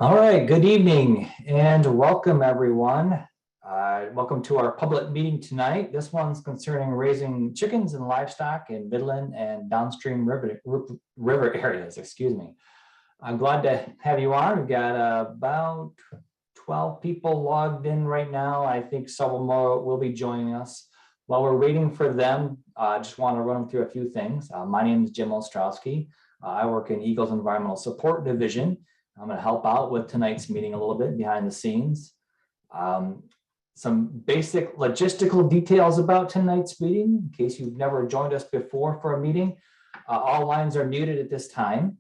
All right, good evening and welcome everyone. Welcome to our public meeting tonight. This one's concerning raising chickens and livestock in Midland and Downstream river areas, excuse me. I'm glad to have you on. We've got about 12 people logged in right now. I think several more will be joining us. While we're waiting for them, I just want to run them through a few things. My name is Jim Ostrowski. I work in EGLE's Environmental Support Division. I'm going to help out with tonight's meeting a little bit behind the scenes. Some basic logistical details about tonight's meeting, in case you've never joined us before for a meeting. All lines are muted at this time.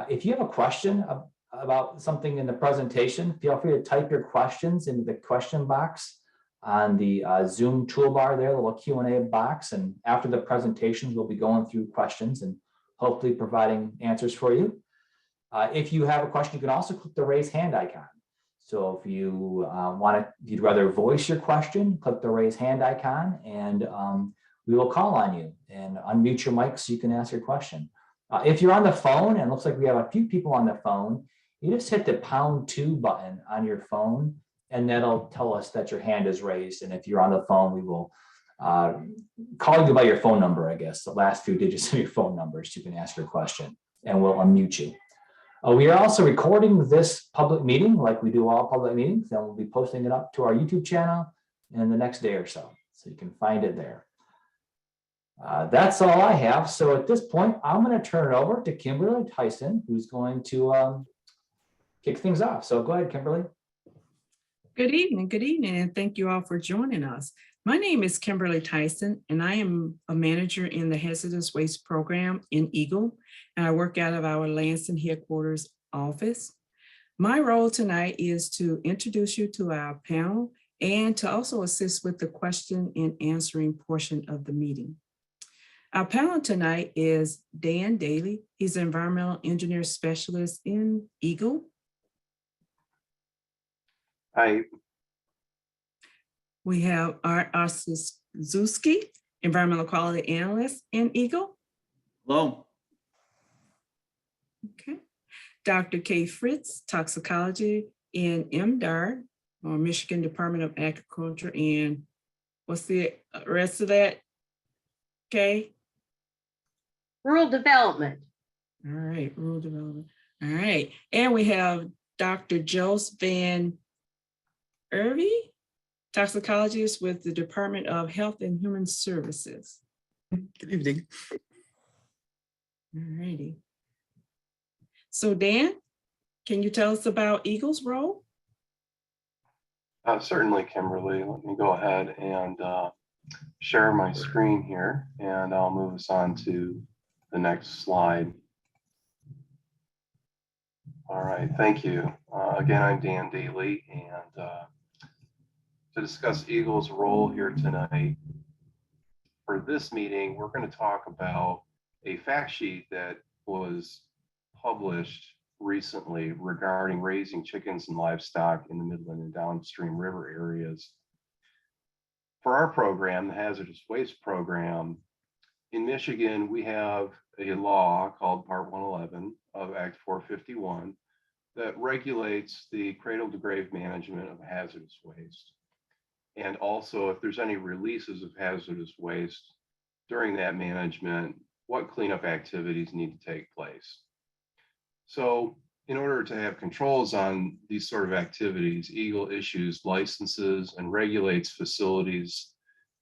If you have a question about something in the presentation, feel free to type your questions into the question box on the Zoom toolbar there, the little Q&A box. And after the presentations, we'll be going through questions and hopefully providing answers for you. If you have a question, you can also click the raise hand icon. So if you if you'd rather voice your question, click the raise hand icon and we will call on you and unmute your mic so you can ask your question. If you're on the phone, and it looks like we have a few people on the phone, you just hit the #2 button on your phone and that'll tell us that your hand is raised. And if you're on the phone, we will call you by your phone number, I guess, the last few digits of your phone numbers, you can ask your question and we'll unmute you. We are also recording this public meeting like we do all public meetings, and we'll be posting it up to our YouTube channel in the next day or so you can find it there. That's all I have. So at this point, I'm going to turn it over to Kimberly Tyson, who's going to kick things off. So go ahead, Kimberly. Good evening, and thank you all for joining us. My name is Kimberly Tyson, and I am a manager in the Hazardous Waste Program in EGLE, and I work out of our Lansing headquarters office. My role tonight is to introduce you to our panel and to also assist with the question and answering portion of the meeting. Our panel tonight is Dan Daly. He's an environmental engineer specialist in EGLE. Hi. We have Art Dioxins, environmental quality analyst in EGLE. Hello. Okay. Dr. Kay Fritz, toxicology in MDAR, or Michigan Department of Agriculture, and what's the rest of that, Kay? Rural development. All right, rural development. All right, and we have Dr. Jos Van Irvy, toxicologist with the Department of Health and Human Services. Good evening. All righty. So Dan, can you tell us about EGLE's role? Certainly, Kimberly. Let me go ahead and share my screen here, and I'll move us on to the next slide. All right, thank you. Again, I'm Dan Daly, and to discuss EGLE's role here tonight. For this meeting, we're going to talk about a fact sheet that was published recently regarding raising chickens and livestock in the Midland and Downstream river areas. For our program, the Hazardous Waste Program, in Michigan, we have a law called Part 111 of Act 451 that regulates the cradle to grave management of hazardous waste. And also, if there's any releases of hazardous waste during that management, what cleanup activities need to take place. So in order to have controls on these sort of activities, EGLE issues licenses and regulates facilities,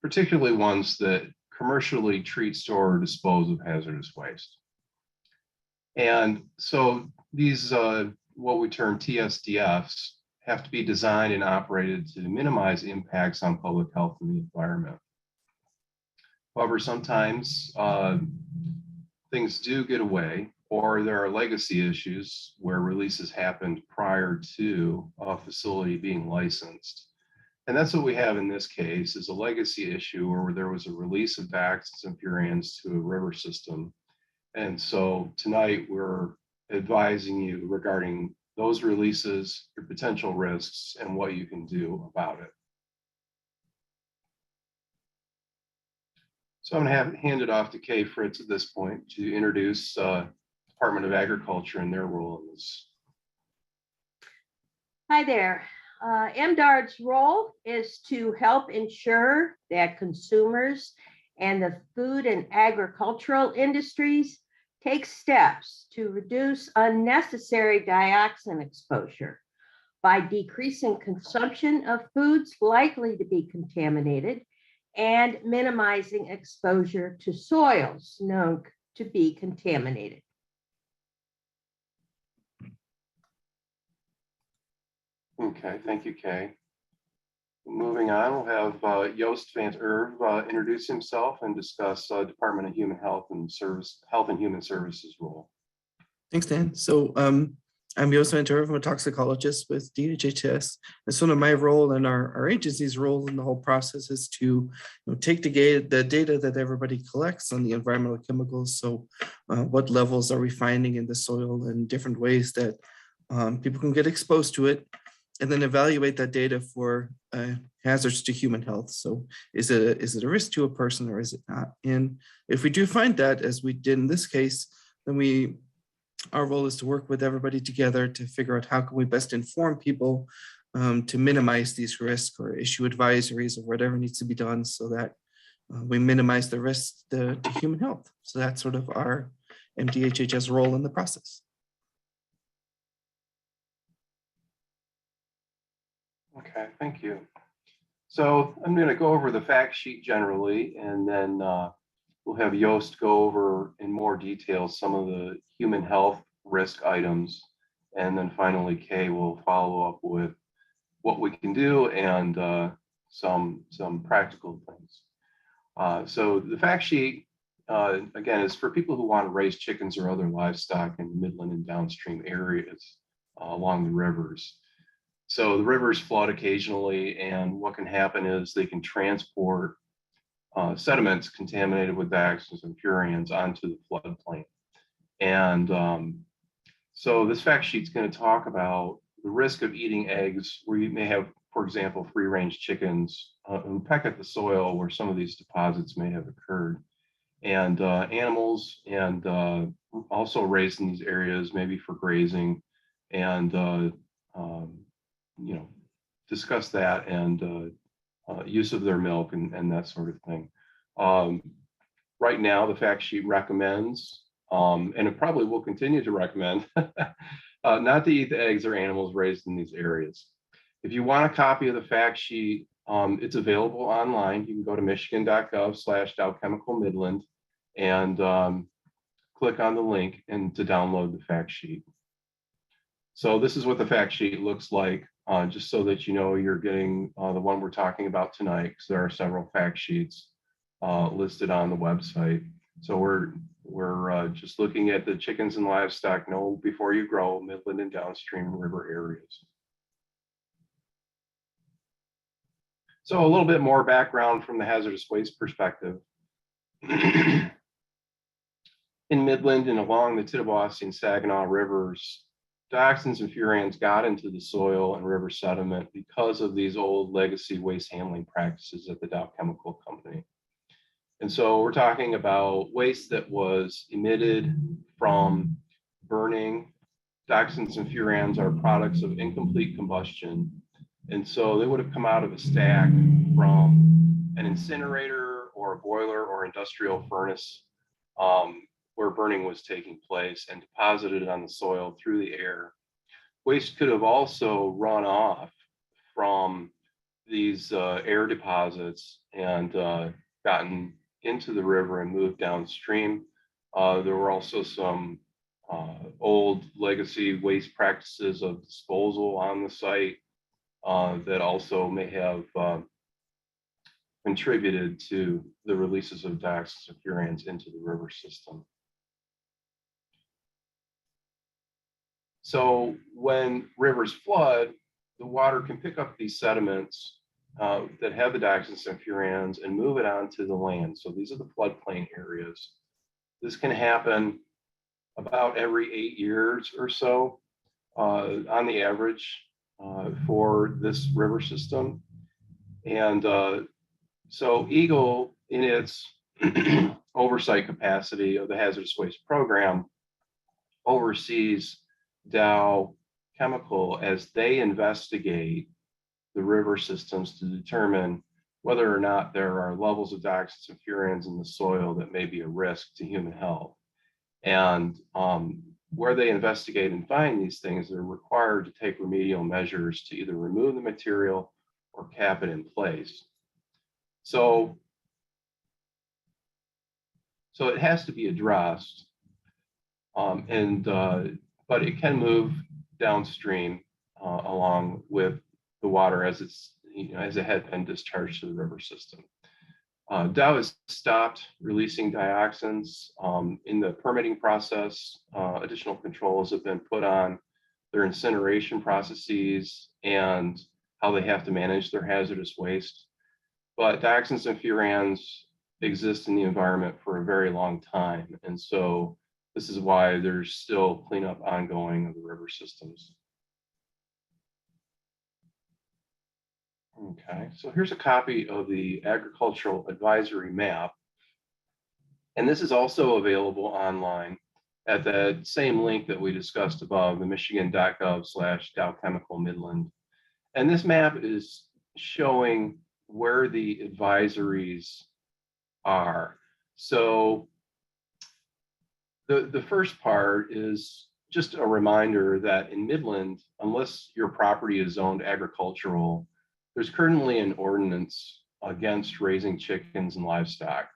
particularly ones that commercially treat, store, or dispose of hazardous waste. And so these, what we term TSDFs, have to be designed and operated to minimize impacts on public health and the environment. However, sometimes things do get away, or there are legacy issues where releases happened prior to a facility being licensed. And that's what we have in this case, is a legacy issue where there was a release of dioxins and furans to a river system. And so tonight we're advising you regarding those releases, your potential risks, and what you can do about it. So I'm going to hand it off to Kay Fritz at this point to introduce Department of Agriculture and their role in this. Hi there. MDARD's role is to help ensure that consumers and the food and agricultural industries take steps to reduce unnecessary dioxin exposure by decreasing consumption of foods likely to be contaminated and minimizing exposure to soils known to be contaminated. Okay, thank you, Kay. Moving on, we'll have Joost van Erve introduce himself and discuss Department of Human Health and Human Services role. Thanks, Dan. So I'm Joost van Erve. I'm a toxicologist with DHHS. And sort of my role and our agency's role in the whole process is to take the data that everybody collects on the environmental chemicals. So what levels are we finding in the soil and different ways that people can get exposed to it, and then evaluate that data for hazards to human health. So is it a risk to a person or is it not? And if we do find that, as we did in this case, then our role is to work with everybody together to figure out how can we best inform people to minimize these risks or issue advisories or whatever needs to be done so that we minimize the risk to human health. So that's sort of our MDHHS role in the process. Okay, thank you. So I'm going to go over the fact sheet generally, and then we'll have Joost go over in more detail some of the human health risk items. And then finally, Kay will follow up with what we can do and some practical things. So the fact sheet, again, is for people who want to raise chickens or other livestock in Midland and Downstream areas along the rivers. So the rivers flood occasionally, and what can happen is they can transport sediments contaminated with dioxins and furans onto the floodplain. And so this fact sheet is going to talk about the risk of eating eggs where you may have, for example, free-range chickens who peck at the soil where some of these deposits may have occurred. And animals and also raised in these areas, maybe for grazing, and discuss that and use of their milk and that sort of thing. Right now, the fact sheet recommends, and it probably will continue to recommend, not to eat the eggs or animals raised in these areas. If you want a copy of the fact sheet, it's available online. You can go to Michigan.gov/DowChemicalMidland and click on the link and to download the fact sheet. So this is what the fact sheet looks like, just so that you know you're getting the one we're talking about tonight, because there are several fact sheets listed on the website. So we're just looking at the chickens and livestock, know before you grow, Midland and Downstream River areas. So a little bit more background from the hazardous waste perspective. In Midland and along the Tittabawassee and Saginaw Rivers, dioxins and furans got into the soil and river sediment because of these old legacy waste handling practices at the Dow Chemical Company. And so we're talking about waste that was emitted from burning. Dioxins and furans are products of incomplete combustion. And so they would have come out of a stack from an incinerator or a boiler or industrial furnace where burning was taking place and deposited on the soil through the air. Waste could have also run off from these air deposits and gotten into the river and moved downstream. There were also some old legacy waste practices of disposal on the site that also may have contributed to the releases of dioxins and furans into the river system. So when rivers flood, the water can pick up these sediments that have the dioxins and furans and move it onto the land. So these are the floodplain areas. This can happen about every 8 years or so on the average for this river system. And so EGLE, in its oversight capacity of the hazardous waste program, oversees Dow chemical as they investigate the river systems to determine whether or not there are levels of dioxins and furans in the soil that may be a risk to human health. And where they investigate and find these things, they're required to take remedial measures to either remove the material or cap it in place. So it has to be addressed, but it can move downstream along with the water as as it had been discharged to the river system. Dow has stopped releasing dioxins in the permitting process. Additional controls have been put on their incineration processes and how they have to manage their hazardous waste. But dioxins and furans exist in the environment for a very long time. And so this is why there's still cleanup ongoing of the river systems. Okay, so here's a copy of the agricultural advisory map. And this is also available online at the same link that we discussed above, the Michigan.gov/DowChemicalMidland. And this map is showing where the advisories are. So the first part is just a reminder that in Midland, unless your property is zoned agricultural, there's currently an ordinance against raising chickens and livestock.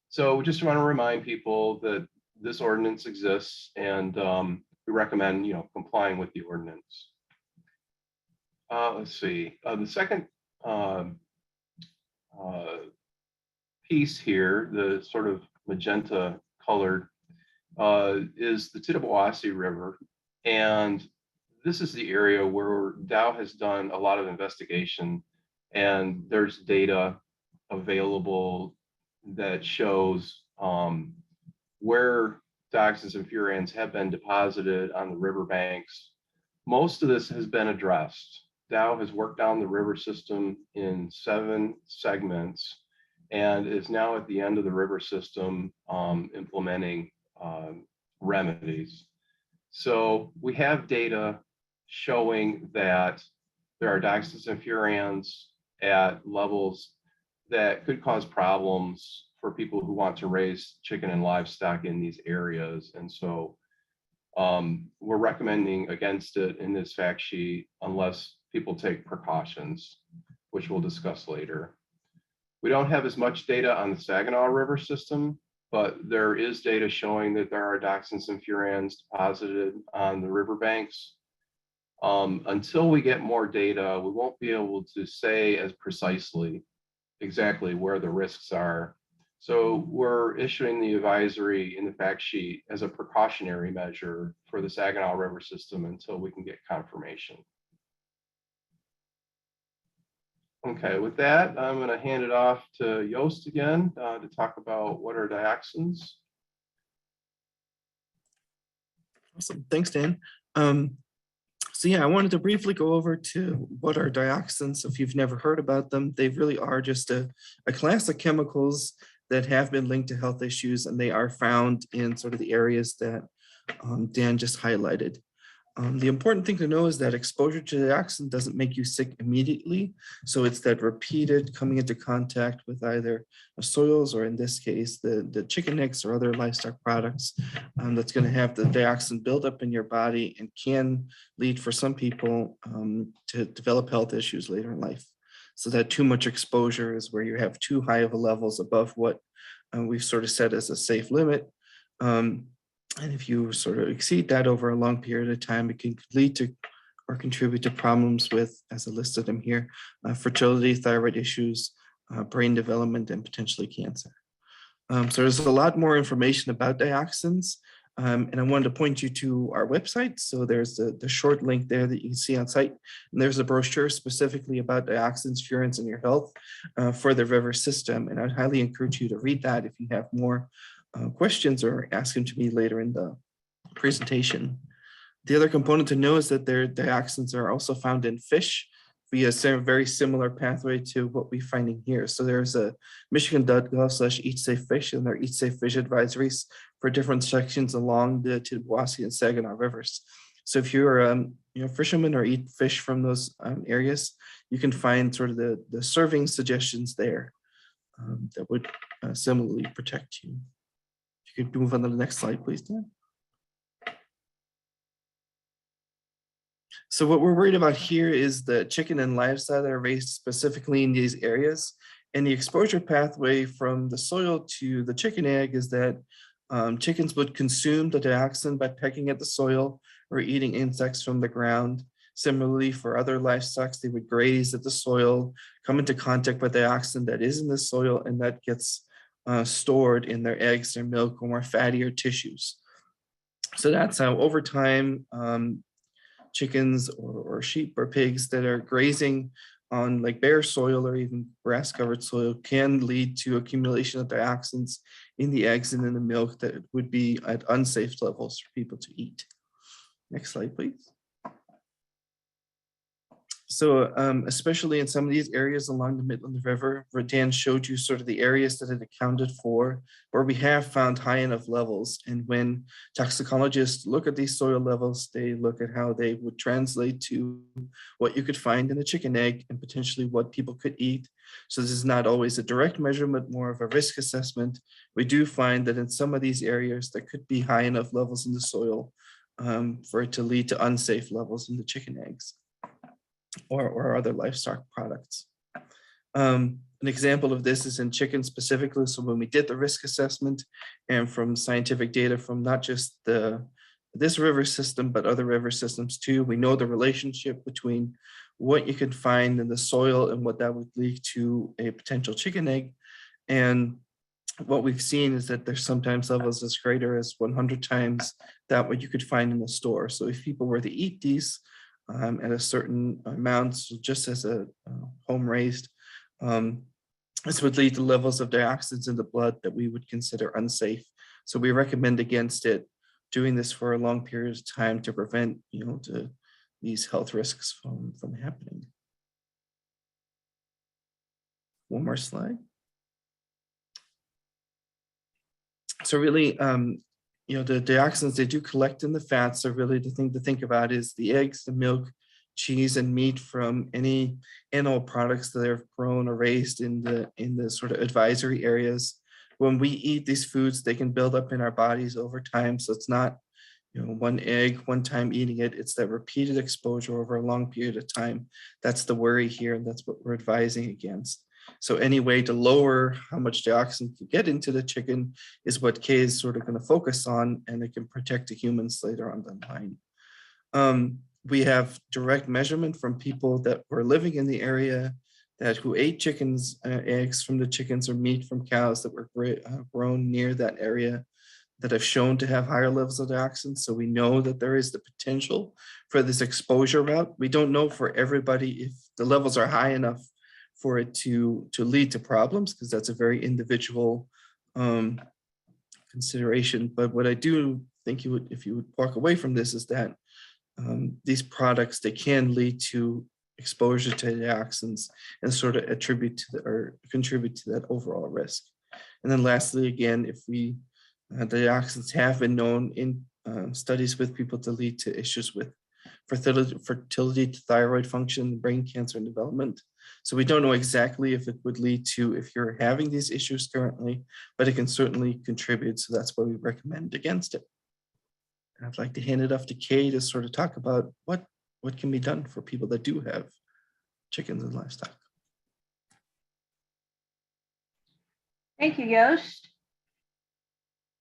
So we just want to remind people that this ordinance exists, and we recommend complying with the ordinance. Let's see. The second piece here, the sort of magenta colored, is the Tittabawassee River, and this is the area where Dow has done a lot of investigation, and there's data available that shows where dioxins and furans have been deposited on the riverbanks. Most of this has been addressed. Dow has worked down the river system in 7 segments and is now at the end of the river system implementing remedies. So we have data showing that there are dioxins and furans at levels that could cause problems for people who want to raise chicken and livestock in these areas. And so we're recommending against it in this fact sheet unless people take precautions, which we'll discuss later. We don't have as much data on the Saginaw River system, but there is data showing that there are dioxins and furans deposited on the riverbanks. Until we get more data, we won't be able to say as precisely exactly where the risks are. So we're issuing the advisory in the fact sheet as a precautionary measure for the Saginaw River system until we can get confirmation. Okay, with that, I'm going to hand it off to Joost again to talk about what are dioxins. Awesome, thanks, Dan. So yeah, I wanted to briefly go over to what are dioxins. If you've never heard about them, they really are just a class of chemicals that have been linked to health issues, and they are found in sort of the areas that Dan just highlighted. The important thing to know is that exposure to dioxin doesn't make you sick immediately. So it's that repeated coming into contact with either soils, or in this case, the chicken nicks or other livestock products that's going to have the dioxin buildup in your body and can lead for some people to develop health issues later in life. So that too much exposure is where you have too high of a levels above what we've sort of set as a safe limit. And if you sort of exceed that over a long period of time, it can lead to or contribute to problems with, as I listed them here, fertility, thyroid issues, brain development, and potentially cancer. So there's a lot more information about dioxins. And I wanted to point you to our website. So there's the short link there that you can see on site. And there's a brochure specifically about dioxins, furans, and your health for the river system. And I'd highly encourage you to read that if you have more questions or ask them to me later in the presentation. The other component to know is that their dioxins are also found in fish via a very similar pathway to what we're finding here. So there's a Michigan.gov/EatSafeFish and their Eat Safe Fish advisories for different sections along the Tittabawassee and Saginaw Rivers. So if you're fishermen or eat fish from those areas, you can find sort of the serving suggestions there that would similarly protect you. If you could move on to the next slide, please, Dan. So what we're worried about here is the chicken and livestock that are raised specifically in these areas. And the exposure pathway from the soil to the chicken egg is that chickens would consume the dioxin by pecking at the soil or eating insects from the ground. Similarly, for other livestock, they would graze at the soil, come into contact with dioxin that is in the soil, and that gets stored in their eggs, their milk, or more fattier tissues. So that's how over time, chickens or sheep or pigs that are grazing on like bare soil or even grass covered soil can lead to accumulation of dioxins in the eggs and in the milk that would be at unsafe levels for people to eat. Next slide, please. So especially in some of these areas along the Midland River, where Dan showed you sort of the areas that it accounted for, where we have found high enough levels. And when toxicologists look at these soil levels, they look at how they would translate to what you could find in a chicken egg and potentially what people could eat. So this is not always a direct measurement, more of a risk assessment. We do find that in some of these areas, there could be high enough levels in the soil for it to lead to unsafe levels in the chicken eggs or other livestock products. An example of this is in chicken specifically. So when we did the risk assessment and from scientific data from not just this river system, but other river systems too, we know the relationship between what you could find in the soil and what that would lead to a potential chicken egg. And what we've seen is that there's sometimes levels as greater as 100 times that what you could find in the store. So if people were to eat these at a certain amount, so just as a home raised, this would lead to levels of dioxins in the blood that we would consider unsafe. So we recommend against it doing this for a long period of time to prevent, these health risks from happening. One more slide. So really, the dioxins they do collect in the fats. So really the thing to think about is the eggs, the milk, cheese, and meat from any animal products that are grown or raised in the sort of advisory areas. When we eat these foods, they can build up in our bodies over time. So it's not, one egg, one time eating it. It's that repeated exposure over a long period of time. That's the worry here, and that's what we're advising against. So any way to lower how much dioxin can get into the chicken is what Kay is sort of going to focus on, and it can protect the humans later on the line. We have direct measurement from people that were living in the area who ate chickens, eggs from the chickens or meat from cows that were grown near that area that have shown to have higher levels of dioxin. So we know that there is the potential for this exposure route. We don't know for everybody if the levels are high enough for it to lead to problems, because that's a very individual consideration. But what I do think if you would walk away from this is that these products, they can lead to exposure to dioxins and sort of contribute to that overall risk. And then lastly, again, if the dioxins have been known in studies with people to lead to issues with fertility, to thyroid function, brain cancer, and development. So we don't know exactly if it would lead to if you're having these issues currently, but it can certainly contribute. So that's why we recommend against it. And I'd like to hand it off to Kay to sort of talk about what can be done for people that do have chickens and livestock. Thank you, Joost.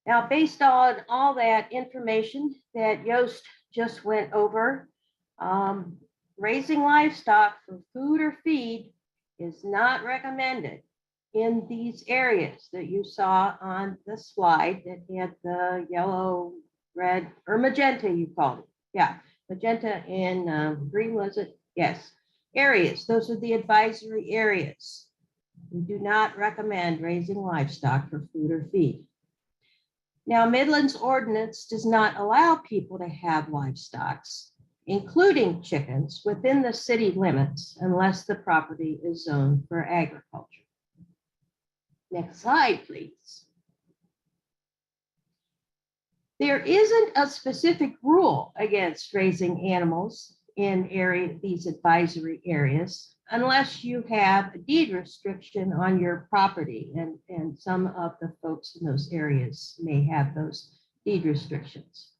Now, based on all that information that Joost just went over, raising livestock for food or feed is not recommended in these areas that you saw on the slide that had the yellow, red, or magenta, you called it. Yeah, magenta and green, was it? Yes, areas. Those are the advisory areas. We do not recommend raising livestock for food or feed. Now, Midland's ordinance does not allow people to have livestock, including chickens, within the city limits unless the property is zoned for agriculture. Next slide, please. There isn't a specific rule against raising animals in these advisory areas unless you have a deed restriction on your property, and some of the folks in those areas may have those deed restrictions.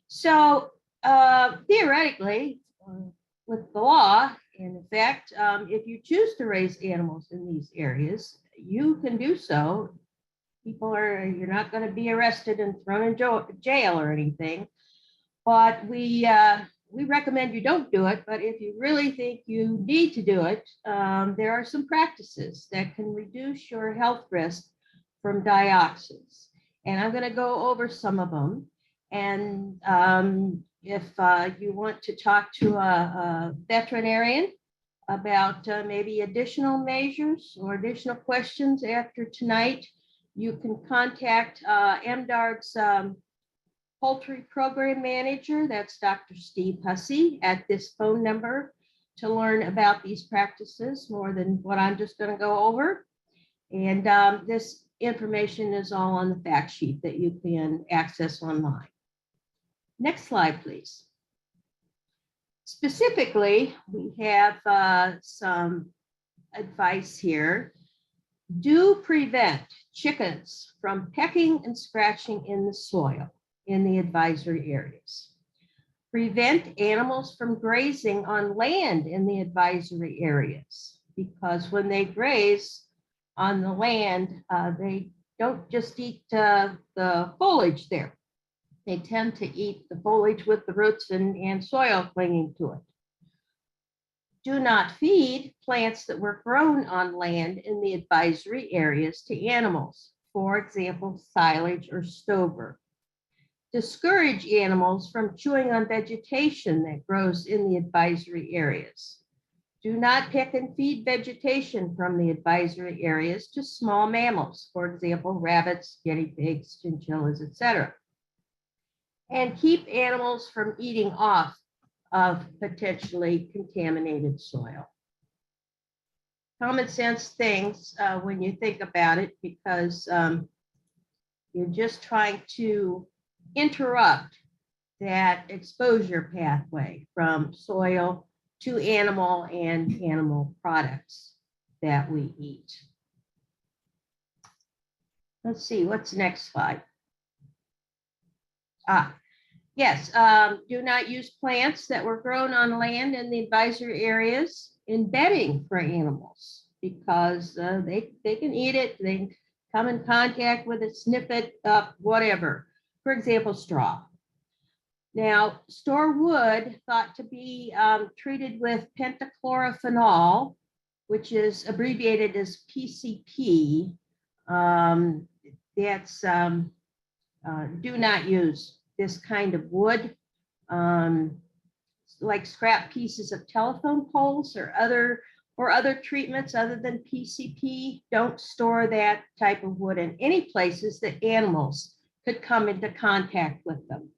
So theoretically, with the law in effect, if you choose to raise animals in these areas, you can do so. You're not going to be arrested and thrown in jail or anything, but we recommend you don't do it. But if you really think you need to do it, there are some practices that can reduce your health risk from dioxins. And I'm going to go over some of them. And if you want to talk to a veterinarian about maybe additional measures or additional questions after tonight, you can contact MDARD's poultry program manager, that's Dr. Steve Hussey, at this phone number to learn about these practices more than what I'm just going to go over. And this information is all on the fact sheet that you can access online. Next slide, please. Specifically, we have some advice here. Do prevent chickens from pecking and scratching in the soil in the advisory areas. Prevent animals from grazing on land in the advisory areas, because when they graze on the land, they don't just eat the foliage there. They tend to eat the foliage with the roots and soil clinging to it. Do not feed plants that were grown on land in the advisory areas to animals, for example, silage or stover. Discourage animals from chewing on vegetation that grows in the advisory areas. Do not pick and feed vegetation from the advisory areas to small mammals, for example, rabbits, guinea pigs, chinchillas, etc. And keep animals from eating off of potentially contaminated soil. Common sense things when you think about it, because you're just trying to interrupt that exposure pathway from soil to animal and animal products that we eat. Let's see, what's the next slide? Yes, do not use plants that were grown on land in the advisory areas in bedding for animals, because they can eat it, they can come in contact with it, sniff it up, whatever. For example, straw. Now, store wood thought to be treated with pentachlorophenol, which is abbreviated as PCP. Do not use this kind of wood, like scrap pieces of telephone poles or other treatments other than PCP. Don't store that type of wood in any places that animals could come into contact with them.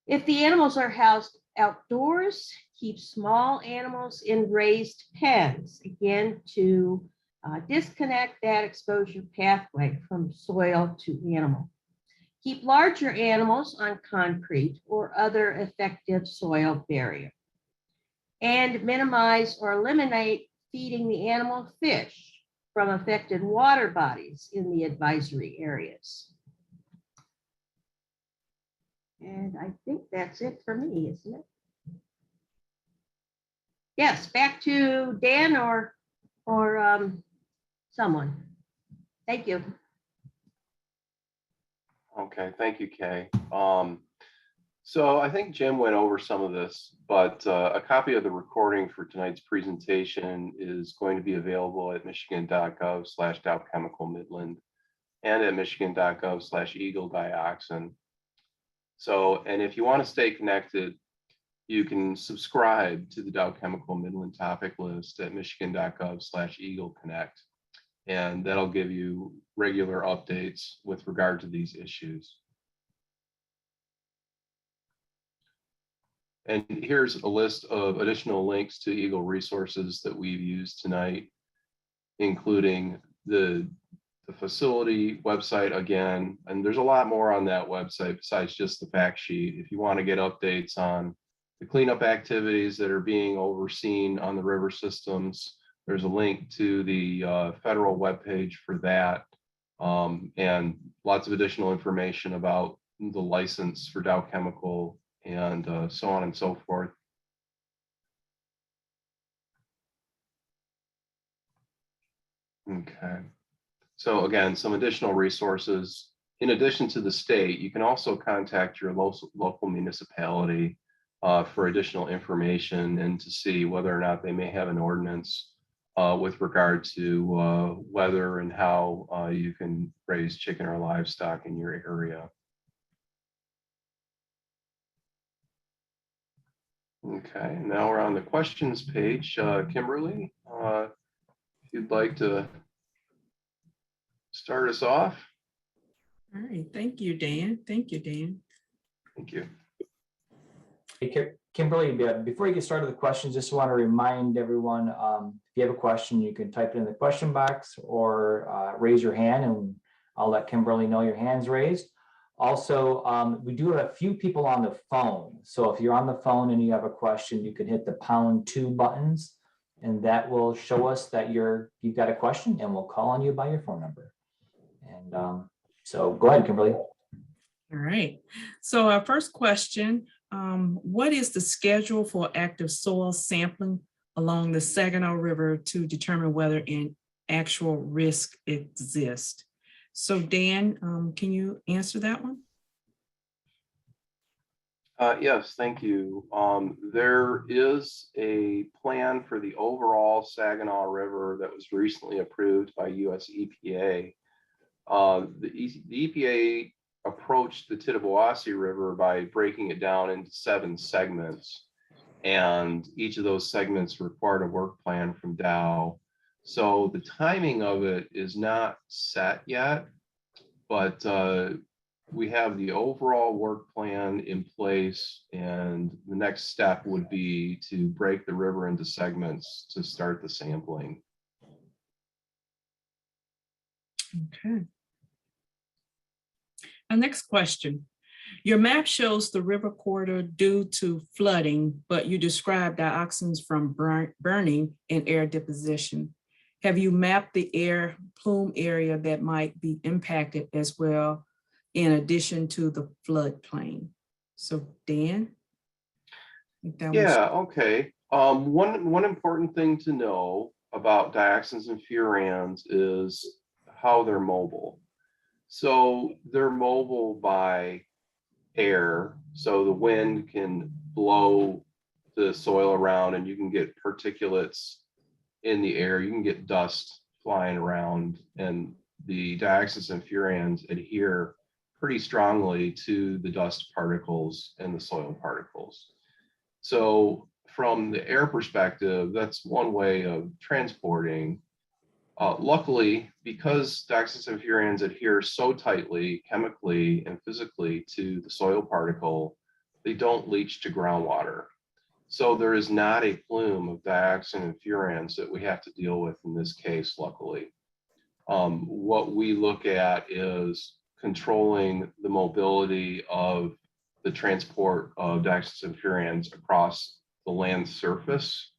If the animals are housed outdoors, keep small animals in raised pens, again, to disconnect that exposure pathway from soil to animal. Keep larger animals on concrete or other effective soil barrier. And minimize or eliminate feeding the animal fish from affected water bodies in the advisory areas. And I think that's it for me, isn't it? Yes, back to Dan or someone. Thank you. Okay, thank you, Kay. So I think Jim went over some of this, but a copy of the recording for tonight's presentation is going to be available at Michigan.gov/DowChemicalMidland and at Michigan.gov/EGLE Dioxin. So, and if you want to stay connected, you can subscribe to the Dow Chemical Midland topic list at Michigan.gov/EGLE Connect, and that'll give you regular updates with regard to these issues. And here's a list of additional links to EGLE resources that we've used tonight, including the the facility website again, and there's a lot more on that website besides just the fact sheet. If you want to get updates on the cleanup activities that are being overseen on the river systems, there's a link to the federal webpage for that, and lots of additional information about the license for Dow Chemical and so on and so forth. Okay. So again, some additional resources. In addition to the state, you can also contact your local municipality for additional information and to see whether or not they may have an ordinance with regard to whether and how you can raise chicken or livestock in your area. Okay, now we're on the questions page. Kimberly, if you'd like to start us off. All right, thank you, Dan. Thank you, Dan. Thank you. Hey, Kimberly, before you get started with the questions, just want to remind everyone, if you have a question, you can type it in the question box or raise your hand and I'll let Kimberly know your hand's raised. Also, we do have a few people on the phone. So if you're on the phone and you have a question, you can hit the #2 buttons and that will show us that you've got a question and we'll call on you by your phone number. And so go ahead, Kimberly. All right. So our first question, what is the schedule for active soil sampling along the Saginaw River to determine whether an actual risk exists? So Dan, can you answer that one? Yes, thank you. There is a plan for the overall Saginaw River that was recently approved by US EPA. The EPA approached the Tittabawassee River by breaking it down into 7 segments, and each of those segments required a work plan from Dow. So the timing of it is not set yet, but we have the overall work plan in place, and the next step would be to break the river into segments to start the sampling. Okay. Our next question. Your map shows the river corridor due to flooding, but you describe dioxins from burning and air deposition. Have you mapped the air plume area that might be impacted as well, in addition to the floodplain? So Dan? Yeah, okay. One important thing to know about dioxins and furans is how they're mobile. So they're mobile by air. So the wind can blow the soil around and you can get particulates in the air. You can get dust flying around, and the dioxins and furans adhere pretty strongly to the dust particles and the soil particles. So from the air perspective, that's one way of transporting. Luckily, because dioxins and furans adhere so tightly chemically and physically to the soil particle, they don't leach to groundwater. So there is not a plume of dioxin and furans that we have to deal with in this case, luckily. What we look at is controlling the mobility of the transport of dioxins and furans across the land surface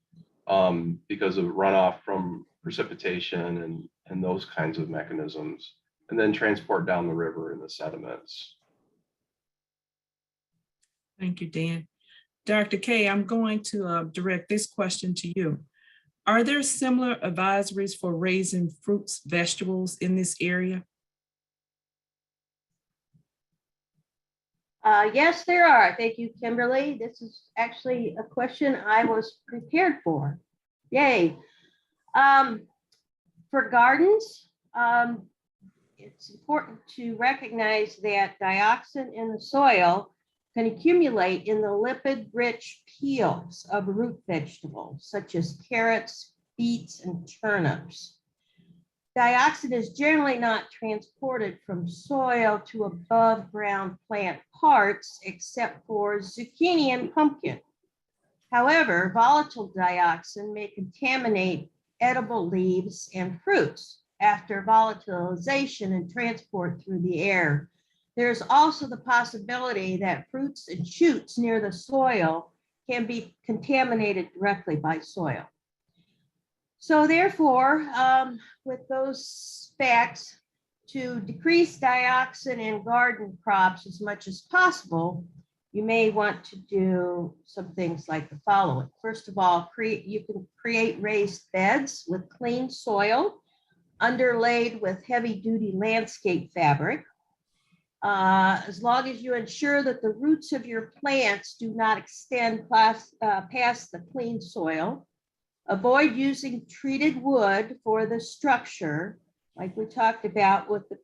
because of runoff from precipitation and those kinds of mechanisms, and then transport down the river in the sediments. Thank you, Dan. Dr. K, I'm going to direct this question to you. Are there similar advisories for raising fruits, vegetables in this area? Yes, there are. Thank you, Kimberly. This is actually a question I was prepared for. Yay. For gardens, it's important to recognize that dioxin in the soil can accumulate in the lipid-rich peels of root vegetables, such as carrots, beets, and turnips. Dioxin is generally not transported from soil to above ground plant parts, except for zucchini and pumpkin. However, volatile dioxin may contaminate edible leaves and fruits. after volatilization and transport through the air. There's also the possibility that fruits and shoots near the soil can be contaminated directly by soil. So therefore, with those facts, to decrease dioxin in garden crops as much as possible, you may want to do some things like the following. First of all, you can create raised beds with clean soil, underlaid with heavy-duty landscape fabric. As long as you ensure that the roots of your plants do not extend past the clean soil. Avoid using treated wood for the structure, like we talked about with the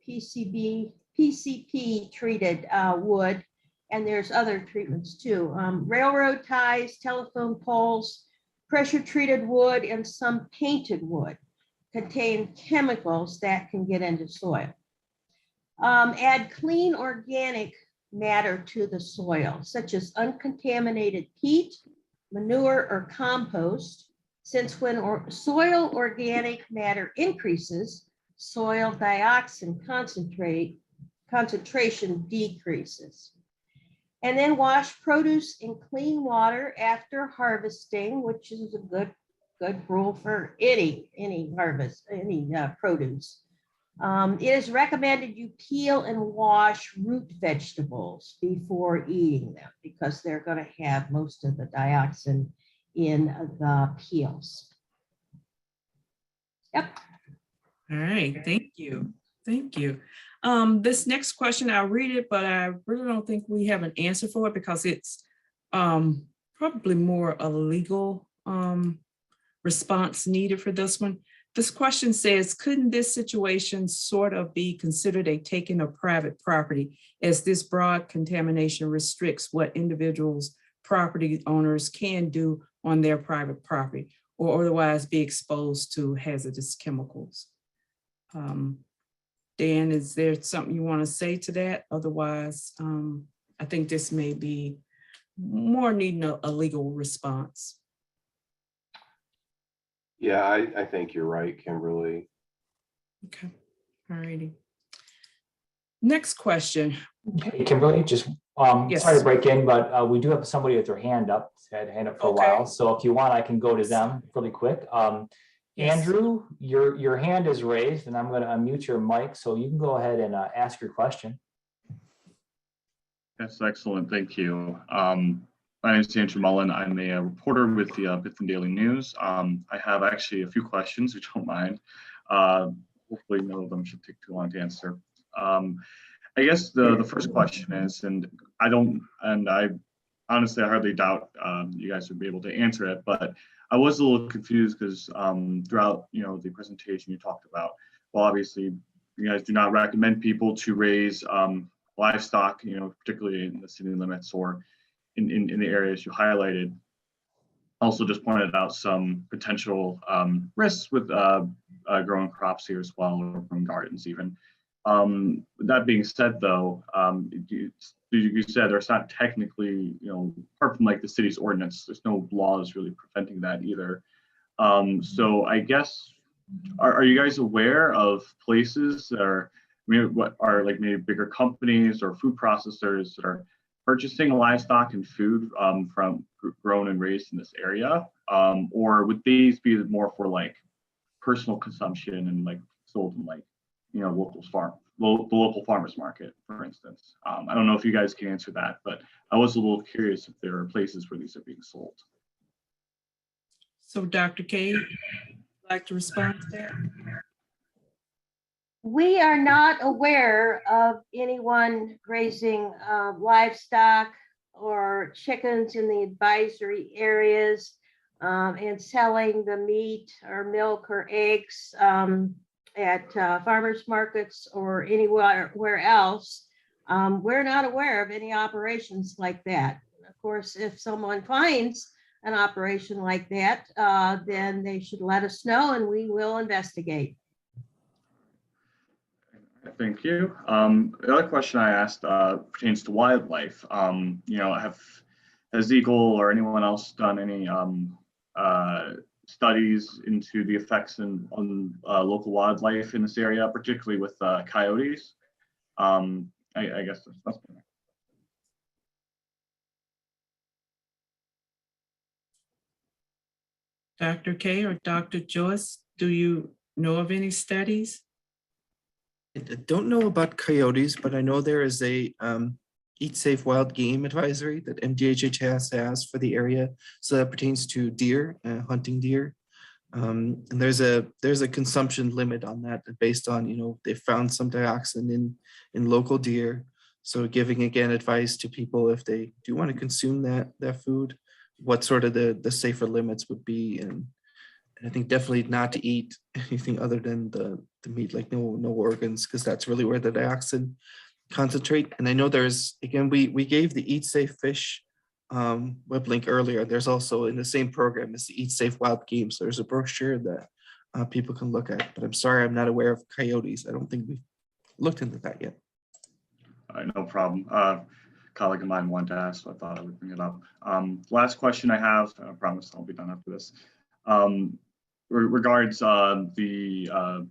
PCP treated wood, and there's other treatments too. Railroad ties, telephone poles, pressure treated wood, and some painted wood contain chemicals that can get into soil. Add clean organic matter to the soil, such as uncontaminated peat, manure, or compost, since when soil organic matter increases, soil dioxin concentration decreases. And then wash produce in clean water after harvesting, which is a good rule for any harvest, any produce. It is recommended you peel and wash root vegetables before eating them because they're going to have most of the dioxin in the peels. Yep. All right, thank you. Thank you. This next question, I'll read it, but I really don't think we have an answer for it because it's probably more a legal response needed for this one. This question says, couldn't this situation sort of be considered a taking of private property, as this broad contamination restricts what individuals, property owners can do on their private property or otherwise be exposed to hazardous chemicals? Dan, is there something you want to say to that? Otherwise, I think this may be more needing a legal response. Yeah, I think you're right, Kimberly. Okay, all righty. Next question. Hey, Kimberly, just Yes. sorry to break in, but we do have somebody with their hand up, had hand up for a while. So if you want, I can go to them really quick. Yes. Andrew, your hand is raised, and I'm going to unmute your mic, so you can go ahead and ask your question. That's excellent. Thank you. My name is Andrew Mullen. I'm a reporter with the Midland Daily News. I have actually a few questions, if you don't mind. Hopefully none of them should take too long to answer. I guess the first question is, and I honestly, I hardly doubt you guys would be able to answer it, but I was a little confused because throughout the presentation you talked about, well, obviously you guys do not recommend people to raise livestock, particularly in the city limits or in the areas you highlighted. Also just pointed out some potential risks with growing crops here as well, or growing gardens even. That being said, though, you said there's not technically, apart from like the city's ordinance, there's no laws really preventing that either. So I guess, are you guys aware of places that are, what are like maybe bigger companies or food processors that are purchasing livestock and food from grown and raised in this area? Or would these be more for like personal consumption and like sold in like, the local farmers market, for instance? I don't know if you guys can answer that, but I was a little curious if there are places where these are being sold. So Dr. K, would you like to respond to that? We are not aware of anyone raising livestock or chickens in the advisory areas and selling the meat or milk or eggs at farmers markets or anywhere else. We're not aware of any operations like that. Of course, if someone finds an operation like that, then they should let us know and we will investigate. Thank you. The other question I asked pertains to wildlife. Has EGLE or anyone else done any studies into the effects on local wildlife in this area, particularly with coyotes. I guess that's Dr. K or Dr. Joyce, do you know of any studies? I don't know about coyotes, but I know there is a Eat Safe Wild Game advisory that MDHHS has for the area. So that pertains to deer, hunting deer. And there's a consumption limit on that based on, they found some dioxin in local deer. So giving again advice to people if they do want to consume that food, what sort of the safer limits would be. And I think definitely not to eat anything other than the meat, like no organs, because that's really where the dioxin concentrate. And I know there's, again, we gave the Eat Safe Fish web link earlier. There's also in the same program as the Eat Safe Wild Game. So there's a brochure that people can look at, but I'm sorry, I'm not aware of coyotes. I don't think we've looked into that yet. no problem. Colleague of mine wanted to ask, so I thought I would bring it up. Last question I have, I promise I'll be done after this. Regards the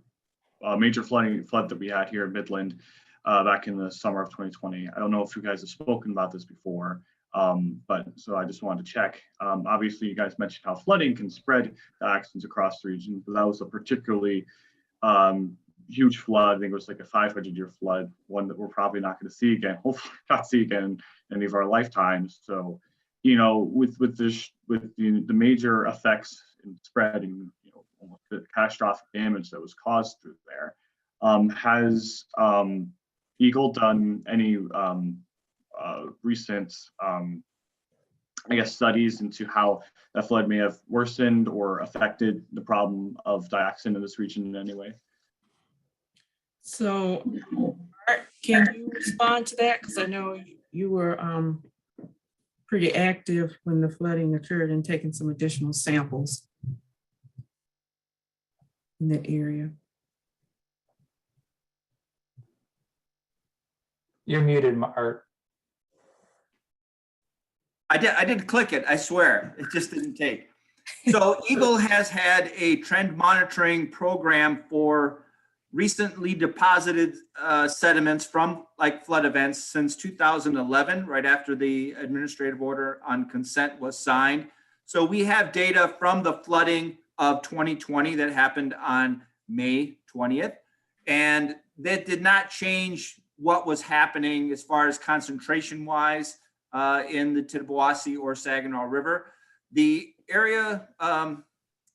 major flood that we had here in Midland back in the summer of 2020. I don't know if you guys have spoken about this before, but so I just wanted to check. Obviously, you guys mentioned how flooding can spread dioxins across the region, but that was a particularly huge flood. I think it was like a 500-year flood, one that we're probably not going to see again. Hopefully, not see again in any of our lifetimes. So, with the major effects in spreading, almost the catastrophic damage that was caused through there, has EGLE done any recent, I guess, studies into how that flood may have worsened or affected the problem of dioxin in this region in any way? So Art, can you respond to that? Because I know you were pretty active when the flooding occurred and taking some additional samples in that area. You're muted, Art. I did click it, I swear. It just didn't take. So EGLE has had a trend monitoring program for recently deposited sediments from like flood events since 2011, right after the administrative order on consent was signed. So we have data from the flooding of 2020 that happened on May 20th. And that did not change what was happening as far as concentration wise in the Tittabawassee or Saginaw River. The area,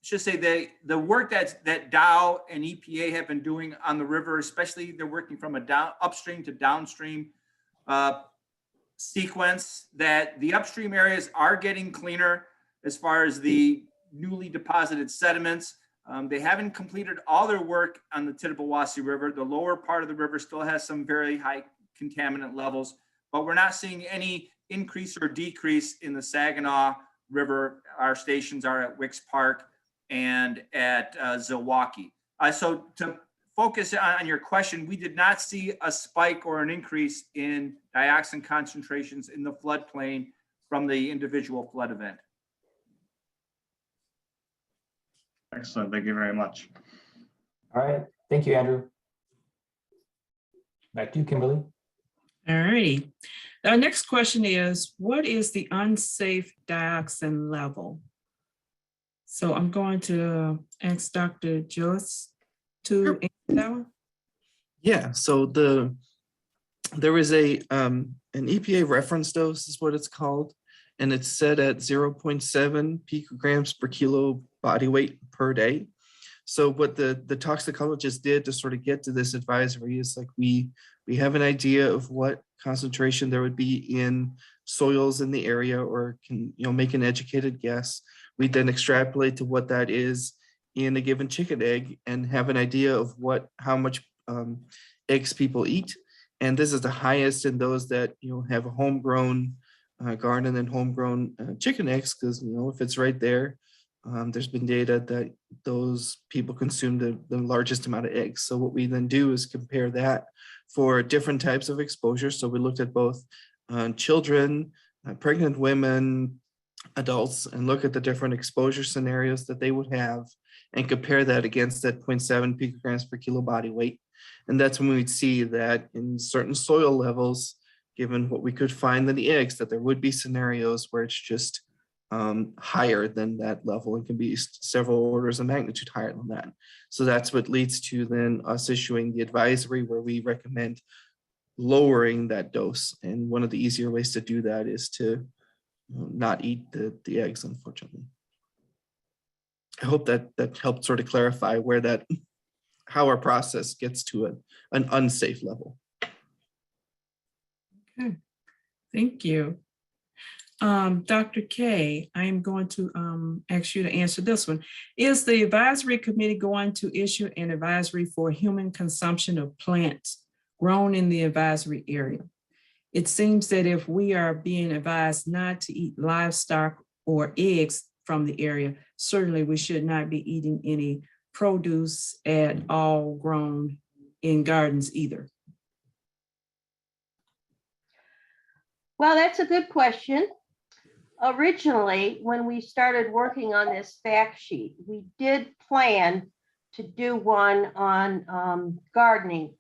should say the work that Dow and EPA have been doing on the river, especially they're working from a upstream to downstream sequence, that the upstream areas are getting cleaner as far as the newly deposited sediments. They haven't completed all their work on the Tittabawassee River. The lower part of the river still has some very high contaminant levels, but we're not seeing any increase or decrease in the Saginaw River. Our stations are at Wicks Park and at Zilwaukee. So to focus on your question, we did not see a spike or an increase in dioxin concentrations in the floodplain from the individual flood event. Excellent, thank you very much. All right, thank you, Andrew. Back to you, Kimberly. All righty. Our next question is, what is the unsafe dioxin level? So I'm going to ask Dr. Joyce to answer that one. Yeah, so there is an EPA reference dose is what it's called, and it's set at 0.7 picograms per kilo body weight per day. So what the toxicologist did to sort of get to this advisory is like we have an idea of what concentration there would be in soils in the area, or can make an educated guess. We then extrapolate to what that is in a given chicken egg and have an idea of how much eggs people eat. And this is the highest in those that have a homegrown garden and homegrown chicken eggs, because if it's right there, there's been data that those people consume the largest amount of eggs. So what we then do is compare that for different types of exposure. So we looked at both children, pregnant women, adults and look at the different exposure scenarios that they would have and compare that against that 0.7 picograms per kilo body weight. And that's when we'd see that in certain soil levels, given what we could find in the eggs, that there would be scenarios where it's just higher than that level and can be several orders of magnitude higher than that. So that's what leads to then us issuing the advisory where we recommend lowering that dose. And one of the easier ways to do that is to not eat the eggs, unfortunately. I hope that helped sort of clarify where how our process gets to an unsafe level. Okay, thank you. Dr. K, I am going to ask you to answer this one. Is the advisory committee going to issue an advisory for human consumption of plants grown in the advisory area? It seems that if we are being advised not to eat livestock or eggs from the area, certainly we should not be eating any produce at all grown in gardens either. Well, that's a good question. Originally, when we started working on this fact sheet, we did plan to do one on gardening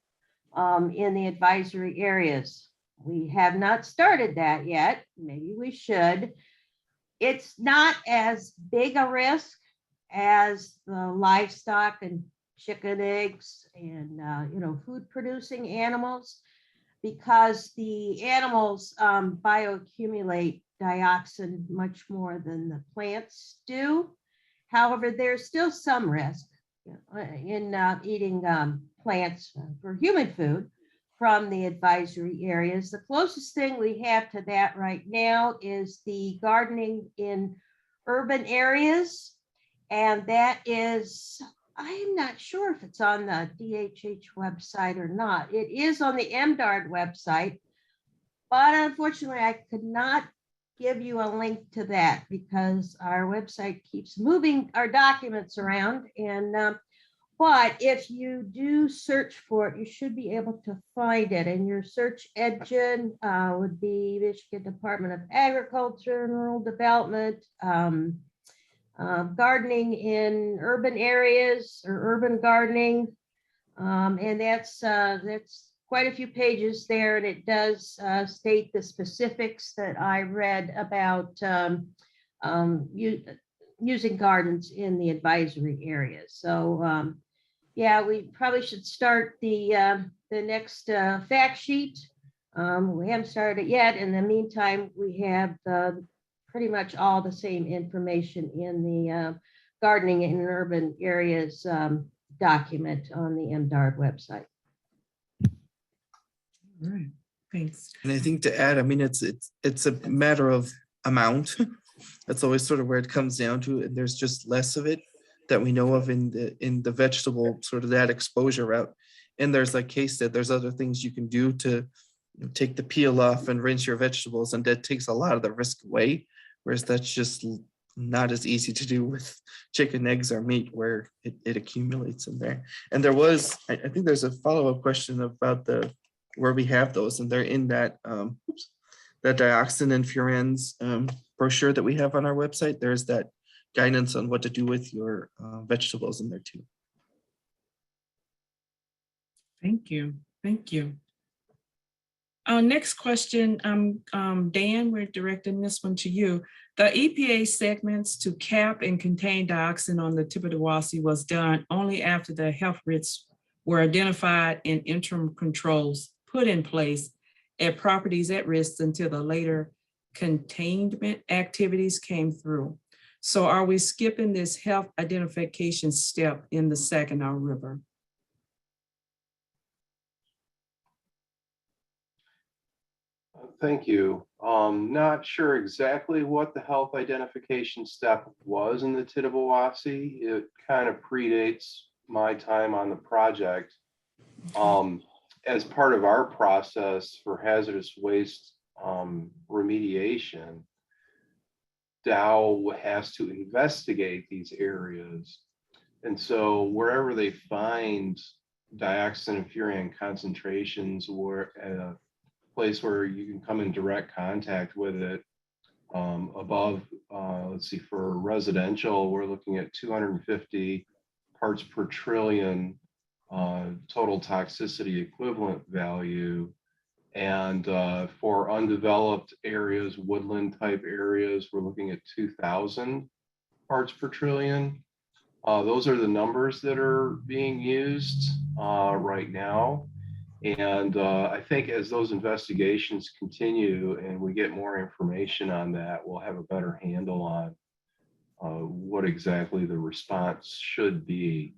in the advisory areas. We have not started that yet. Maybe we should. It's not as big a risk as the livestock and chicken eggs and food producing animals, because the animals bioaccumulate dioxin much more than the plants do. However, there's still some risk in eating plants for human food from the advisory areas. The closest thing we have to that right now is the gardening in urban areas. And that is, I'm not sure if it's on the DHH website or not. It is on the MDARD website, but unfortunately I could not give you a link to that because our website keeps moving our documents around. And but if you do search for it, you should be able to find it. And your search engine would be Michigan Department of Agriculture and Rural Development, gardening in urban areas or urban gardening. And that's quite a few pages there. And it does state the specifics that I read about using gardens in the advisory areas. So yeah, we probably should start the next fact sheet. We haven't started it yet. In the meantime, we have pretty much all the same information in the gardening in urban areas document on the MDARD website. All right, thanks. And I think to add, I mean, it's a matter of amount. That's always sort of where it comes down to, and there's just less of it that we know of in the vegetable sort of that exposure route. And there's like Kay said, there's other things you can do to take the peel off and rinse your vegetables, and that takes a lot of the risk away. Whereas that's just not as easy to do with chicken, eggs, or meat, where it accumulates in there. And there was, I think there's a follow-up question about where we have those, and they're in that that dioxin and furans brochure that we have on our website. There's that guidance on what to do with your vegetables in there too. Thank you. Thank you. Our next question, Dan, we're directing this one to you. The EPA segments to cap and contain dioxin on the Tittabawassee was done only after the health risks were identified and interim controls put in place at properties at risk until the later containment activities came through. So are we skipping this health identification step in the Saginaw River? Thank you. Not sure exactly what the health identification step was in the Tittabawassee. It kind of predates my time on the project. As part of our process for hazardous waste remediation, Dow has to investigate these areas. And so wherever they find dioxin and furan concentrations or at a place where you can come in direct contact with it, Above, let's see, for residential, we're looking at 250 parts per trillion total toxicity equivalent value. And for undeveloped areas, woodland type areas, we're looking at 2,000 parts per trillion. Those are the numbers that are being used right now. And I think as those investigations continue and we get more information on that, we'll have a better handle on what exactly the response should be.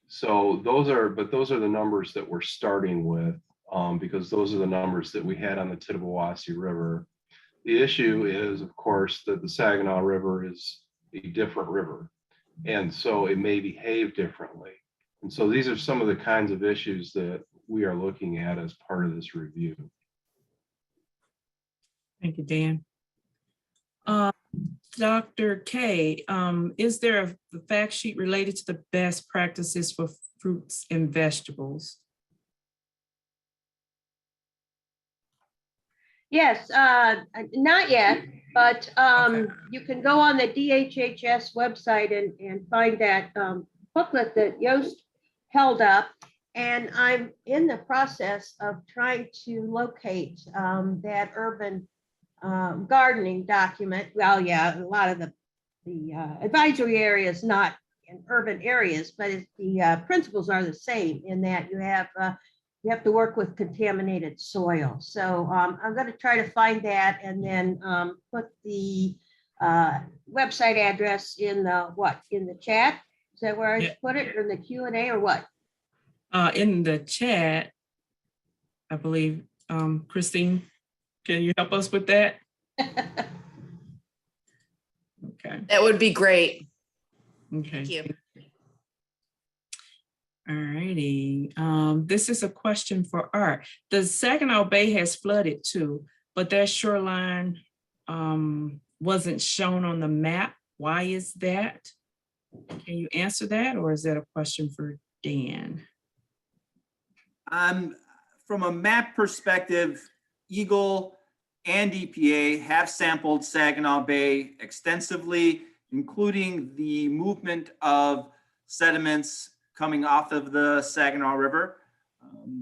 So those are the numbers that we're starting with, because those are the numbers that we had on the Tittabawassee River. The issue is, of course, that the Saginaw River is a different river, and so it may behave differently. And so these are some of the kinds of issues that we are looking at as part of this review. Thank you, Dan. Dr. K, is there a fact sheet related to the best practices for fruits and vegetables? Yes, not yet, but Okay. you can go on the DHHS website and find that booklet that Yost held up. And I'm in the process of trying to locate that urban gardening document. Well, yeah, a lot of the advisory area is not in urban areas, but the principles are the same in that you have to work with contaminated soil. So I'm going to try to find that and then put the website address in the chat. Is that where I put it, or in the Q&A, or what? In the chat, I believe. Christine, can you help us with that? Okay. That would be great. Okay. Thank you. All righty. This is a question for Art. The Saginaw Bay has flooded too, but their shoreline wasn't shown on the map. Why is that? Can you answer that, or is that a question for Dan? From a map perspective, EGLE and EPA have sampled Saginaw Bay extensively, including the movement of sediments coming off of the Saginaw River.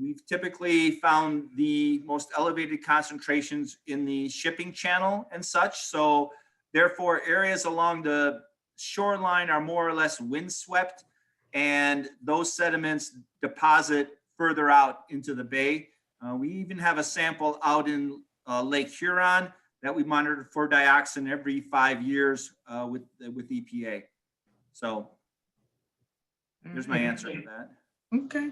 We've typically found the most elevated concentrations in the shipping channel and such. So therefore, areas along the shoreline are more or less windswept, and those sediments deposit further out into the bay. We even have a sample out in Lake Huron that we monitor for dioxin every 5 years with EPA. So there's my answer to that. Okay.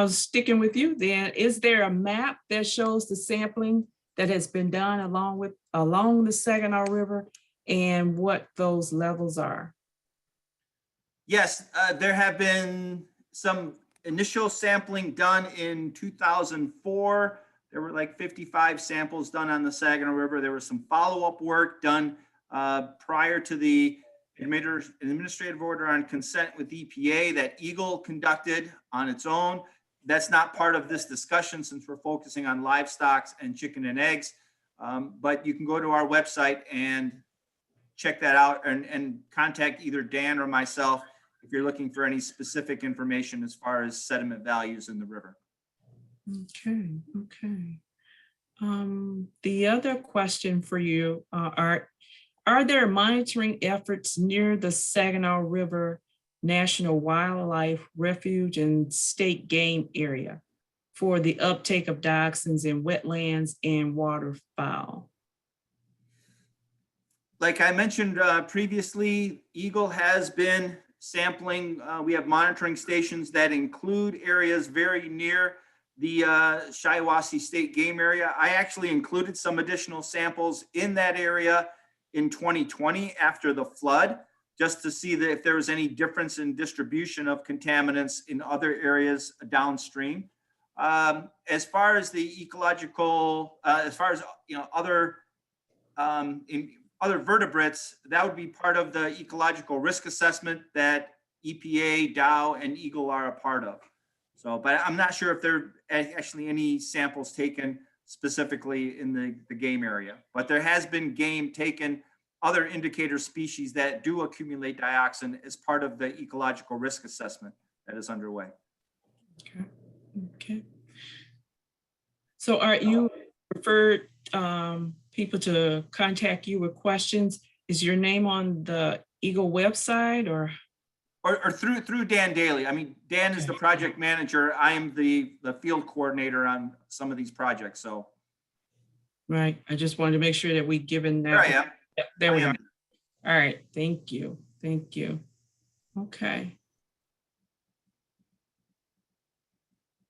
Sticking with you then, is there a map that shows the sampling that has been done along the Saginaw River and what those levels are? Yes, there have been some initial sampling done in 2004. There were like 55 samples done on the Saginaw River. There was some follow-up work done prior to the administrative order on consent with EPA that EGLE conducted on its own. That's not part of this discussion since we're focusing on livestock and chicken and eggs. But you can go to our website and check that out and contact either Dan or myself if you're looking for any specific information as far as sediment values in the river. Okay. The other question for you, Art, are there monitoring efforts near the Saginaw River National Wildlife Refuge and State Game Area for the uptake of dioxins in wetlands and waterfowl? Like I mentioned previously, EGLE has been sampling. We have monitoring stations that include areas very near the Shiawassee State Game Area. I actually included some additional samples in that area in 2020 after the flood, just to see that if there was any difference in distribution of contaminants in other areas downstream. As far as the ecological, as far as other vertebrates, that would be part of the ecological risk assessment that EPA, Dow, and EGLE are a part of. So, but I'm not sure if there are actually any samples taken specifically in the game area. But there has been game taken, other indicator species that do accumulate dioxin as part of the ecological risk assessment that is underway. Okay. Okay. So are you preferred people to contact you with questions? Is your name on the EGLE website or? Or through Dan Daly. I mean, Dan is the project manager. I am the field coordinator on some of these projects, so. Right, I just wanted to make sure that we given that. There I am. Yep, there we I are. am. All right, thank you, thank you. Okay.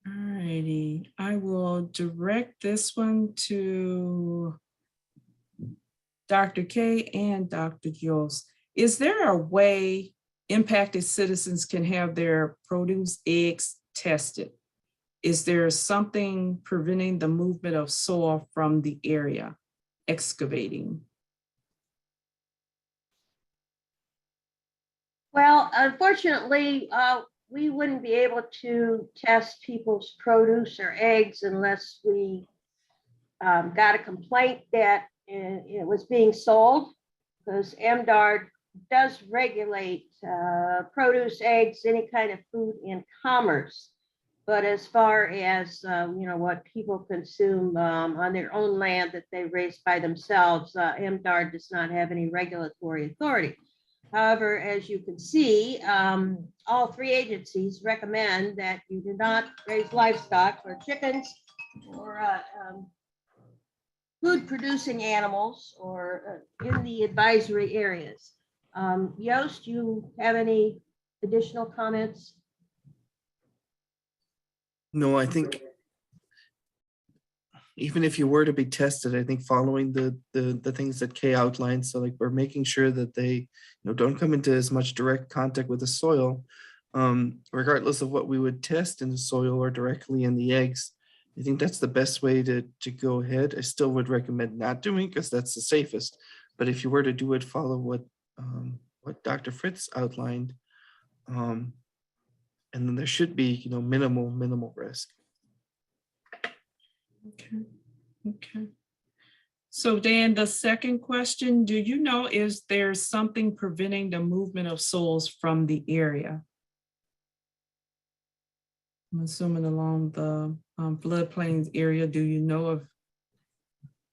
All righty, I will direct this one to Dr. K and Dr. Yost. Is there a way impacted citizens can have their produce, eggs tested? Is there something preventing the movement of soil from the area, excavating? Well, unfortunately, we wouldn't be able to test people's produce or eggs unless we got a complaint that it was being sold, because MDARD does regulate produce, eggs, any kind of food in commerce. But as far as what people consume on their own land that they raise by themselves, MDARD does not have any regulatory authority. However, as you can see, all three agencies recommend that you do not raise livestock or chickens or food producing animals or in the advisory areas. Yost, you have any additional comments? No, I think even if you were to be tested, I think following the things that Kay outlined, so like we're making sure that they don't come into as much direct contact with the soil, regardless of what we would test in the soil or directly in the eggs. I think that's the best way to go ahead. I still would recommend not doing because that's the safest. But if you were to do it, follow what Dr. Fritz outlined, and then there should be minimal risk. Okay, okay. So Dan, the second question, do you know, is there something preventing the movement of soils from the area? I'm assuming along the floodplains area, do you know of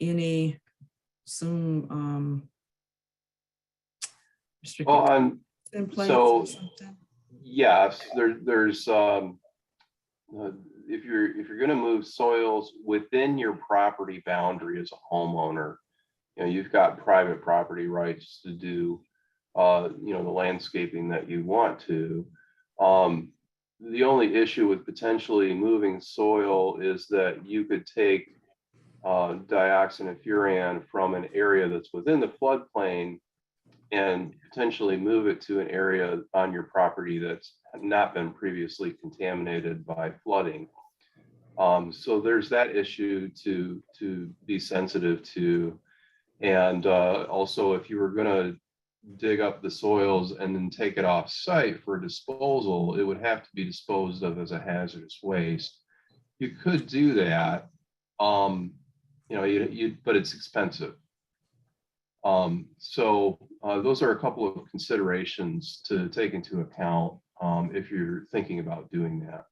any restricted in place or something? Yes, there's if you're going to move soils within your property boundary as a homeowner, you've got private property rights to do the landscaping that you want to. The only issue with potentially moving soil is that you could take dioxin and furan from an area that's within the floodplain and potentially move it to an area on your property that's not been previously contaminated by flooding. So there's that issue to be sensitive to. And also, if you were going to dig up the soils and then take it off site for disposal, it would have to be disposed of as a hazardous waste. You could do that, but it's expensive. So those are a couple of considerations to take into account if you're thinking about doing that.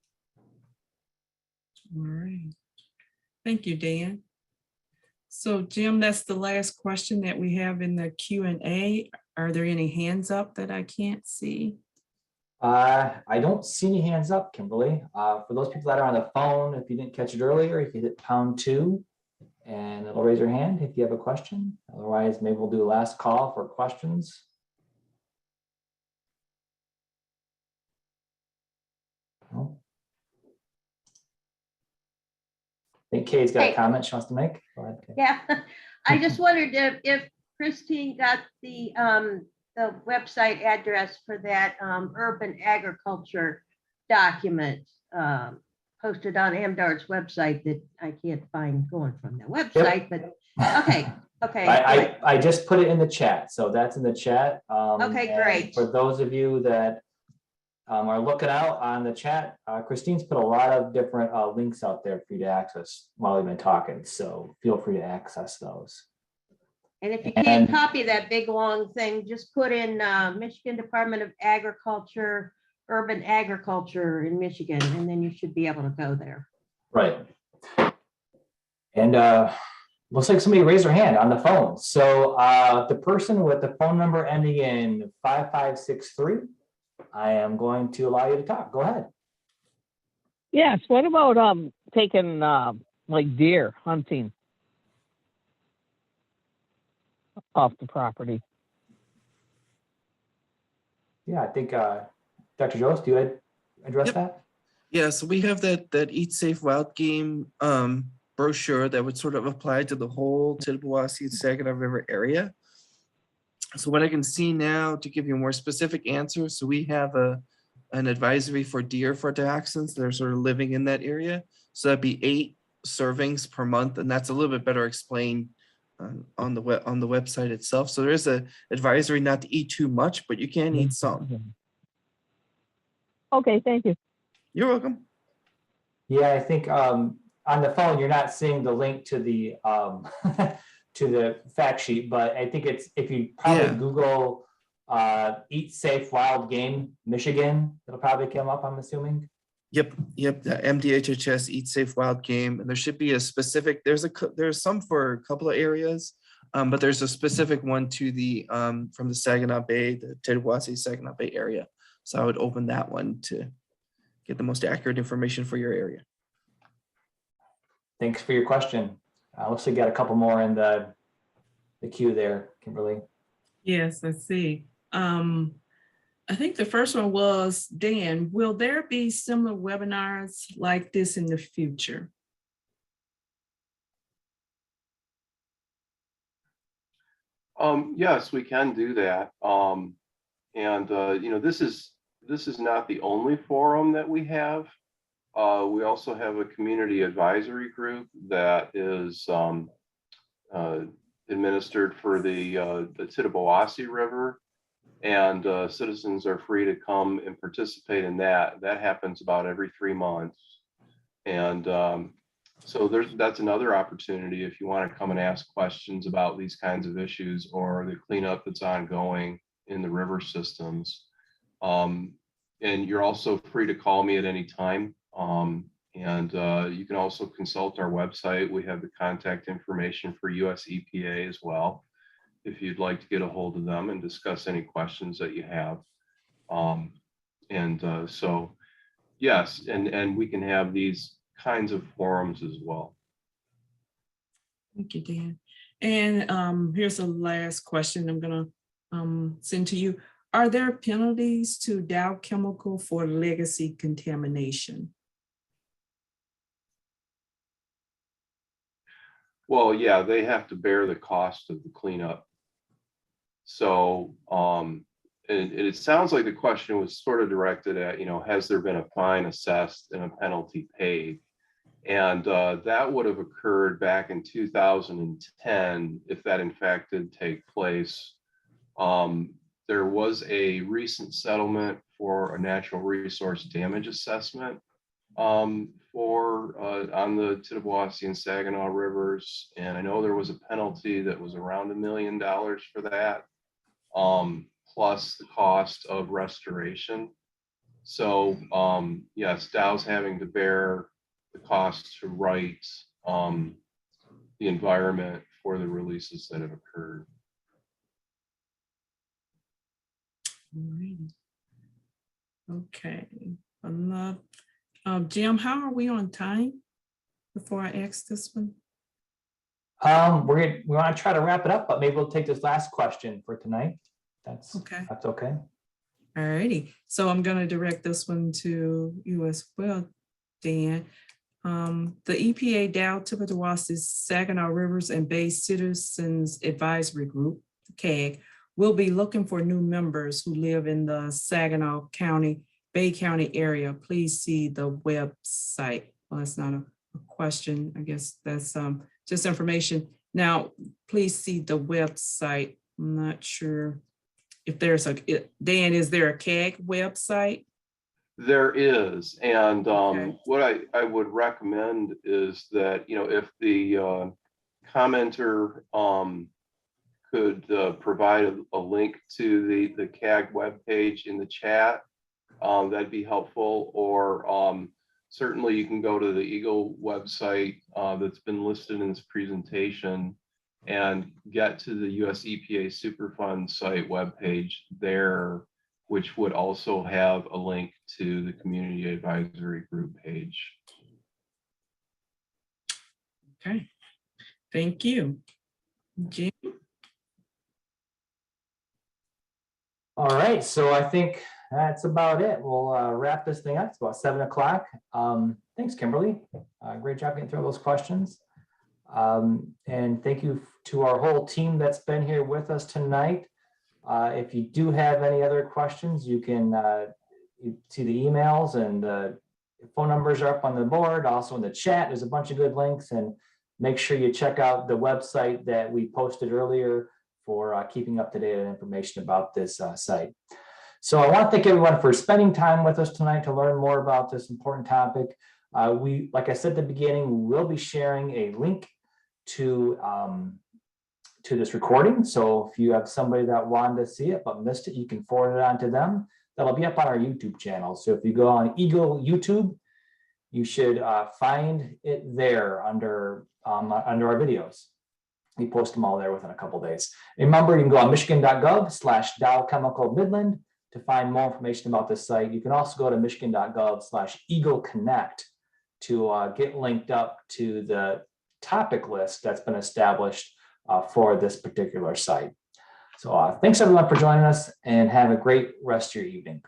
All right. Thank you, Dan. So Jim, that's the last question that we have in the Q&A. Are there any hands up that I can't see? I don't see any hands up, Kimberly. For those people that are on the phone, if you didn't catch it earlier, you can hit #2 and it'll raise your hand if you have a question. Otherwise, maybe we'll do a last call for questions. No. I think Kay's got a comment she wants to make. Go ahead, Kay. Yeah, I just wondered if Christine got the website address for that urban agriculture document posted on MDARD's website that I can't find going from the website, but okay. I just put it in the chat, so that's in the chat. Okay, and great. For those of you that are looking out on the chat, Christine's put a lot of different links out there for you to access while we've been talking. So feel free to access those. And if you And- can't copy that big long thing, just put in Michigan Department of Agriculture, urban agriculture in Michigan, and then you should be able to go there. Right. And looks like somebody raised their hand on the phone. So the person with the phone number ending in 5563, I am going to allow you to talk. Go ahead. Yes, what about taking like deer hunting off the property? Yeah, I think Dr. Jost, do you address Yep. that? Yeah, so we have that Eat Safe Wild Game brochure that would sort of apply to the whole Tittabawassee and Saginaw River area. So what I can see now, to give you a more specific answer, so we have an advisory for deer for dioxins that are sort of living in that area. So that'd be 8 servings per month, and that's a little bit better explained on the website itself. So there is a advisory not to eat too much, but you can eat some. Okay, thank you. You're welcome. Yeah, I think on the phone, you're not seeing the link to the to the fact sheet, but I think it's, if you probably Yeah. Google Eat Safe Wild Game Michigan, it'll probably come up, I'm assuming. Yep, the MDHHS Eat Safe Wild Game, and there should be a specific. There's some for a couple of areas, but there's a specific one to the from the Saginaw Bay, the Tittabawassee Saginaw Bay area. So I would open that one to get the most accurate information for your area. Thanks for your question. Looks like you got a couple more in the queue there, Kimberly. Yes, I see. I think the first one was, Dan, will there be similar webinars like this in the future? Yes, we can do that. This is not the only forum that we have. We also have a community advisory group that is administered for the Tittabawassee River, and citizens are free to come and participate in that. That happens about every 3 months, and so that's another opportunity if you want to come and ask questions about these kinds of issues or the cleanup that's ongoing in the river systems. And you're also free to call me at any time. You can also consult our website. We have the contact information for US EPA as well, if you'd like to get a hold of them and discuss any questions that you have. So yes, and we can have these kinds of forums as well. Thank you, Dan. And here's the last question I'm gonna send to you. Are there penalties to Dow Chemical for legacy contamination? Well, yeah, they have to bear the cost of the cleanup. So, and it sounds like the question was sort of directed at, has there been a fine assessed and a penalty paid? And that would have occurred back in 2010, if that in fact did take place. There was a recent settlement for a natural resource damage assessment on the Tittabawassee and Saginaw Rivers. And I know there was a penalty that was around $1 million for that, plus the cost of restoration. So yes, Dow's having to bear the cost to right the environment for the releases that have occurred. Alrighty. Okay, enough. Jim, how are we on time before I ask this one? We want to try to wrap it up, but maybe we'll take this last question for tonight. That's Okay. That's okay. Alrighty, so I'm gonna direct this one to you as well, Dan. The EPA Dow Tittabawassee Saginaw Rivers and Bay Citizens Advisory Group, the CAG, will be looking for new members who live in the Saginaw County, Bay County area. Please see the website. Well, that's not a question. I guess that's just information. Now, please see the website. I'm not sure if there's Dan, is there a CAG website? There is, and Okay. what I would recommend is that, if the commenter could provide a link to the CAG webpage in the chat, that'd be helpful. Or certainly you can go to the EGLE website that's been listed in this presentation and get to the US EPA Superfund site webpage there, which would also have a link to the Community Advisory Group page. Okay. Thank you. Jim? All right, so I think that's about it. We'll wrap this thing up. It's about 7 o'clock. Thanks, Kimberly. Great job getting through those questions. And thank you to our whole team that's been here with us tonight. If you do have any other questions, you can you see the emails, and the phone numbers are up on the board. Also in the chat, there's a bunch of good links, and make sure you check out the website that we posted earlier for keeping up to date on information about this site. So I want to thank everyone for spending time with us tonight to learn more about this important topic. Like I said at the beginning, we will be sharing a link to this recording. So if you have somebody that wanted to see it but missed it, you can forward it on to them. That'll be up on our YouTube channel. So if you go on EGLE YouTube, you should find it there under our videos. We post them all there within a couple days. Remember, you can go on Michigan.gov/DowChemicalMidland to find more information about this site. You can also go to Michigan.gov/EGLEConnect to get linked up to the topic list that's been established for this particular site. So thanks everyone for joining us, and have a great rest of your evening.